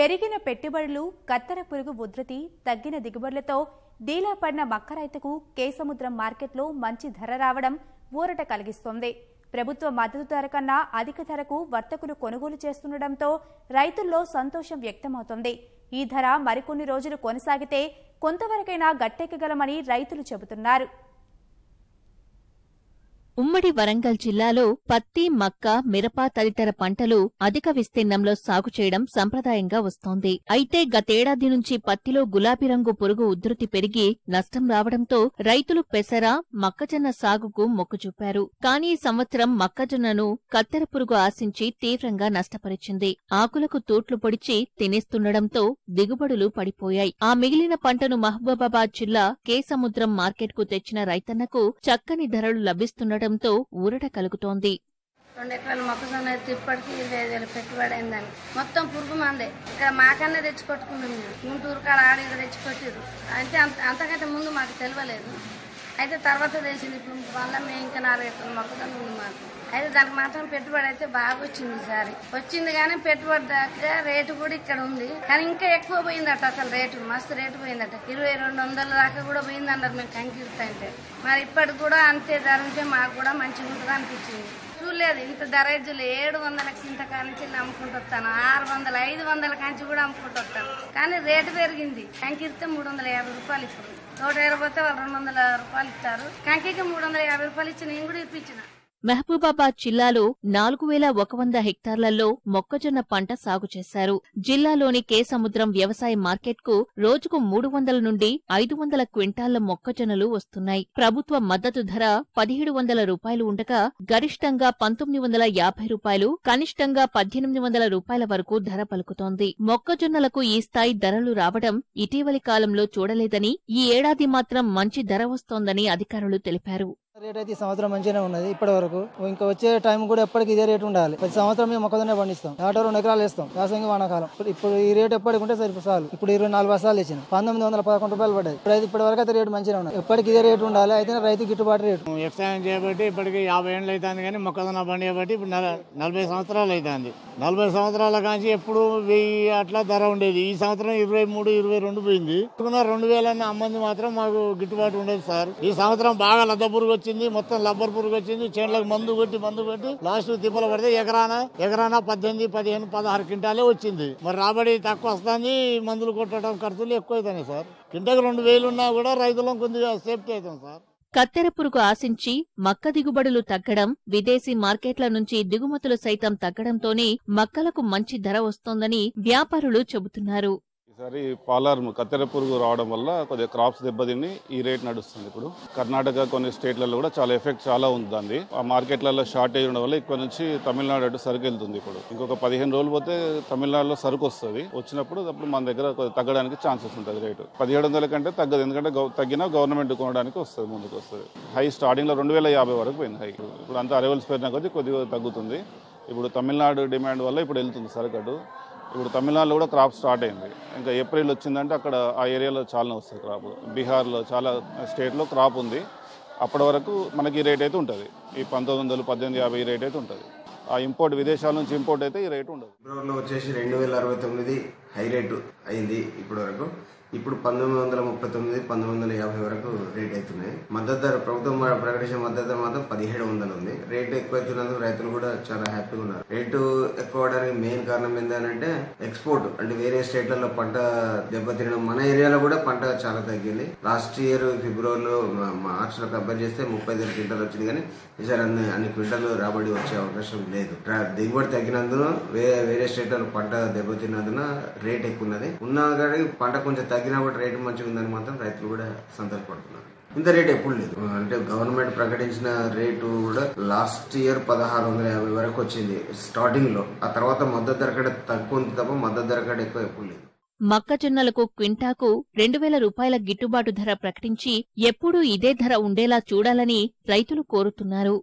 పెరిగిన పెట్టుబడులు, కత్తెర పురుగు ఉధృతి, తగ్గిన దిగుబడులతో డీలా పడిన మక్క రైతుకు కేసముద్రం మార్కెట్లో మంచి ధర రావడం ఊరట కలిగిస్తోంది. ప్రభుత్వ మద్దతు ధర కన్నా అధిక ధరకు వర్తకులు కొనుగోలు చేస్తుండటంతో రైతుల్లో సంతోషం వ్యక్తమవుతోంది. ఈ ధర మరికొన్ని రోజులు కొనసాగితే కొంతవరకైనా గట్టెక్కగలమని రైతులు చెబుతున్నారు. ఉమ్మడి వరంగల్ జిల్లాలో పత్తి, మక్క, మిరప తదితర పంటలు అధిక విస్తీర్ణంలో సాగు చేయడం సంప్రదాయంగా వస్తోంది. అయితే గతేడాది నుంచి పత్తిలో గులాబీ రంగు పురుగు ఉధృతి పెరిగి నష్టం రావడంతో రైతులు పెసర, మొక్కజొన్న సాగుకు మొగ్గు చూపారు. కానీ ఈ సంవత్సరం మొక్కజొన్నను కత్తెర పురుగు ఆశించి తీవ్రంగా నష్టపరిచింది. ఆకులకు తూట్లు పొడిచి తినేస్తుండటంతో దిగుబడులు పడిపోయాయి. ఆ మిగిలిన పంటను మహబూబాబాద్ జిల్లా కేసముద్రం మార్కెట్కు తెచ్చిన రైతన్నకు చక్కని ధరలు లభిస్తుండటం ఊరట కలుగుతోంది. 2 ఎకరాల మొక్కజొన్న అయితే ఇప్పటికీ 25,000 పెట్టుబడి అయిందని. మొత్తం పురుగు మందే. ఇక్కడ మాకన్నా తెచ్చుకొట్టుకున్నాం. గుంటూరు కాడ ఆడ తెచ్చుకొట్టారు. అయితే అంతకంటే ముందు మాకు తెలియలేదు. అయితే తర్వాత తెలిసింది. ఇప్పుడు వల్ల మేము ఇంకా 4 ఎకరాల మొక్కజొన్న ఉంది మాకు. అయితే దానికి మాత్రం పెట్టుబడి అయితే బాగా వచ్చింది. ఈసారి వచ్చింది కానీ పెట్టుబడి దగ్గర రేటు కూడా ఇక్కడ ఉంది. కానీ ఇంకా ఎక్కువ పోయిందట. అసలు రేటు మస్తు రేటు పోయిందట. 2200 దాకా కూడా పోయింది అన్నారు మేము కంకిరుతా అంటే. మరి ఇప్పటికి కూడా అంతే ధర ఉంటే మాకు కూడా మంచిగా ఉంటుంది అనిపించింది. చూడలేదు ఇంత ధర 700 ఇంతకాల నుంచి అమ్ముకుంటూ వస్తాను. 600, 500 కాంచి కూడా అమ్ముకుంటూ వస్తాను. కానీ రేటు పెరిగింది. కంకిరితే 350 రూపాయలు. ఇప్పుడు తోట ఏరపోతే వాళ్ళు 200 రూపాయలు ఇస్తారు. కంకికి 350 రూపాయలు ఇచ్చి నేను కూడా ఇప్పించిన. మహబూబాబాద్ జిల్లాలో 4100 హెక్టార్లలో మొక్కజొన్న పంట సాగు చేశారు. జిల్లాలోని కేసముద్రం వ్యవసాయ మార్కెట్కు రోజుకు 300 నుండి 500 క్వింటాళ్ల మొక్కజొన్నలు వస్తున్నాయి. ప్రభుత్వ మద్దతు ధర 1700 రూపాయలు ఉండగా గరిష్టంగా 1950 రూపాయలు, కనిష్టంగా 1800 రూపాయల వరకు ధర పలుకుతోంది. మొక్కజొన్నలకు ఈ స్థాయి ధరలు రావడం ఇటీవలి కాలంలో చూడలేదని, ఈ ఏడాది మాత్రం మంచి ధర వస్తోందని అధికారులు తెలిపారు. రేట్ అయితే ఈ సంవత్సరం మంచిగానే ఉన్నది ఇప్పటి వరకు. ఇంకా వచ్చే టైం కూడా ఎప్పటికి ఇదే రేటు ఉండాలి. ప్రతి సంవత్సరం మేము మొక్కజొన్న పండిస్తాం. 2 ఎకరాలు వేస్తాం. యాసంగి వానాకాలం. ఇప్పుడు ఈ రేటు ఎప్పటికి ఉంటే సరిపోయి చాలు. ఇప్పుడు 24 బస్తాలు ఇచ్చిన 1911 రూపాయలు పడ్డాయి. ఇప్పటి వరకు అయితే రేటు మంచిగా ఉన్నది. ఎప్పటికి ఇదే రేటు ఉండాలి. అయితే రైతు గిట్టుబాటు రేటు. వ్యవసాయం చేయబట్టి ఇప్పటికి 50 ఏళ్ళు అవుతుంది. కానీ మొక్కజొన్న పండియబట్టి ఇప్పుడు 40 సంవత్సరాలు అవుతుంది. 40 సంవత్సరాల కాంచి ఎప్పుడు 1000 అట్లా ధర ఉండేది. ఈ సంవత్సరం 23, 22 పోయింది. 2000 అమ్మంది మాత్రం మాకు గిట్టుబాటు ఉండేది సార్. ఈ సంవత్సరం బాగా లద్ద పురుగు వచ్చింది. మొత్తం లబ్బర్ పురుగు వచ్చింది. చేనులకు మందు కొట్టి లాస్ట్ తిప్పలు పడితే ఎకరాన 18, 15, 16 క్వింటాలే వచ్చింది. మరి రాబడి తక్కువ వస్తుంది. మందులు కొట్టడం ఖర్చులు ఎక్కువ అవుతాయి సార్. క్వింటకు 2000 ఉన్నా కూడా రైతులం కొద్దిగా సేఫ్టీ అవుతాం సార్. కత్తెర పురుగు ఆశించి మక్క దిగుబడులు తగ్గడం, విదేశీ మార్కెట్ల నుంచి దిగుమతులు సైతం తగ్గడంతోనే మక్కలకు మంచి ధర వస్తోందని వ్యాపారులు చెబుతున్నారు. ఈసారి పాలార్ కత్తెర పురుగు రావడం వల్ల కొద్దిగా క్రాప్స్ దెబ్బతిని ఈ రేట్ నడుస్తుంది. ఇప్పుడు కర్ణాటక కొన్ని స్టేట్లలో కూడా చాలా ఎఫెక్ట్ చాలా ఉంది దాన్ని. ఆ మార్కెట్లలో షార్టేజ్ ఉండడం వల్ల ఇక్కడ నుంచి తమిళనాడు అటు సరుకు వెళ్తుంది. ఇప్పుడు ఇంకొక 15 రోజులు పోతే తమిళనాడులో సరుకు వస్తుంది. వచ్చినప్పుడు అప్పుడు మన దగ్గర తగ్గడానికి ఛాన్సెస్ ఉంటుంది. రేటు 1700 కంటే తగ్గదు. ఎందుకంటే తగ్గినా గవర్నమెంట్ కొనడానికి వస్తుంది, ముందుకు వస్తుంది. హై స్టార్టింగ్లో 2050 వరకు పోయింది హై. ఇప్పుడు అంతా అరైవల్స్ పెరిగిన కొద్దీ కొద్దిగా తగ్గుతుంది. ఇప్పుడు తమిళనాడు డిమాండ్ వల్ల ఇప్పుడు వెళ్తుంది సరుకు. ఇప్పుడు తమిళనాడులో కూడా క్రాప్ స్టార్ట్ అయింది. ఇంకా ఏప్రిల్ వచ్చిందంటే అక్కడ ఆ ఏరియాలో చాలా వస్తుంది క్రాప్. బీహార్లో చాలా స్టేట్లో క్రాప్ ఉంది. అప్పటి వరకు మనకి ఈ రేట్ అయితే ఉంటుంది. ఈ 1900, 1850 రేట్ అయితే ఉంటుంది. ఆ ఇంపోర్ట్ విదేశాల నుంచి ఇంపోర్ట్ అయితే ఈ రేటు ఉండదు. ఫిబ్రవరిలో వచ్చేసి 2069 హై రేటు అయింది ఇప్పటి వరకు. ఇప్పుడు 1939, 1950 వరకు రేట్ అవుతున్నాయి. మద్దతు ధర ప్రభుత్వం ప్రకటించిన మద్దతు ధర మాత్రం 1700 ఉంది. రేటు ఎక్కువ అవుతున్నందుకు రైతులు కూడా చాలా హ్యాపీగా ఉన్నారు. రేటు ఎక్కువ అవడానికి మెయిన్ కారణం ఏంటంటే ఎక్స్పోర్ట్, అంటే వేరే స్టేట్లలో పంట దెబ్బతినడం. మన ఏరియాలో కూడా పంట చాలా తగ్గింది. లాస్ట్ ఇయర్ ఫిబ్రవరిలో, మార్చిలో కంపేర్ చేస్తే 30,000 క్వింటాలు వచ్చింది. కానీ ఈసారి అన్ని క్వింటాలు రాబడి వచ్చే అవకాశం లేదు. దిగుబడి తగ్గినందున వేరే స్టేట్లలో పంట దెబ్బతిన్నందున రేట్ ఎక్కువ ఉన్నది. ఉన్నా కానీ పంట కొంచెం తగ్గినా కూడా రేటు మంచిగా ఉందని మాత్రం రైతులు కూడా సంతోషపడుతున్నారు. ఇంత రేటు ఎప్పుడు లేదు. అంటే గవర్నమెంట్ ప్రకటించిన రేటు కూడా లాస్ట్ ఇయర్ 1650 వరకు వచ్చింది స్టార్టింగ్ లో. ఆ తర్వాత మద్దతు ధర కంటే తక్కువ ఉంది తప్ప మద్దతు ధర కంటే ఎక్కువ ఎప్పుడు లేదు. మొక్కజొన్నలకు క్వింటాకు 2000 రూపాయల గిట్టుబాటు ధర ప్రకటించి ఎప్పుడూ ఇదే ధర ఉండేలా చూడాలని రైతులు కోరుతున్నారు.